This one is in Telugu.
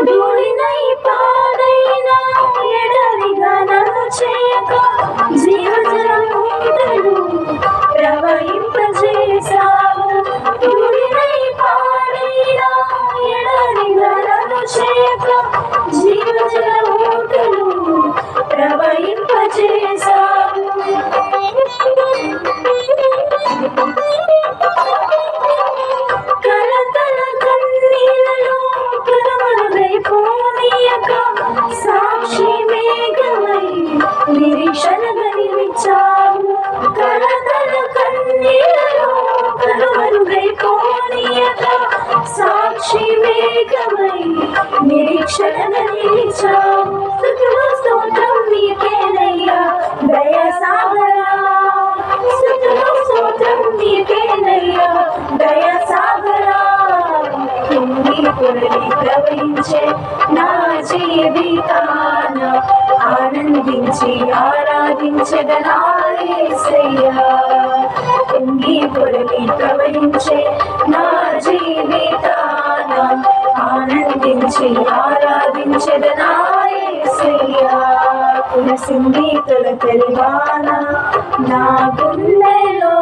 ధూళినై పాడైనా ఎడరిగా నన్ను చేయక జీవజలములు ప్రవహింపజేశావు. ధూళినై పాడైనా ఎడరిగా నన్ను చేయక జీవజలములు ప్రవహింపజేశావు. కలతల కన్నీళ్ళలో కలవరమైపోనీయక సాక్షి మేఘమై నిరీక్షణగా నిలిచావు. కలతల కన్నీళ్ళలో కలవరమైపోనీయక సాక్షి మేఘమై నిరీక్షణగా నిలిచావు. స్తుతులు స్తోత్రం నీకేనయ్యా దయాసాగరా, స్తుతులు స్తోత్రం నీకేనయ్యా దయాసాగరా. కుంగి పొరలి ప్రవహించే నా జీవితాన ఆనందించి ఆరాధించెదనా యేసయ్యా. కుంగి పొరలి ప్రవహించే నా జీవితాన ఆనందించి ఆరాధించెదనా యేసయ్యా. కురిసింది తొలకరి వాన నా గుండెలో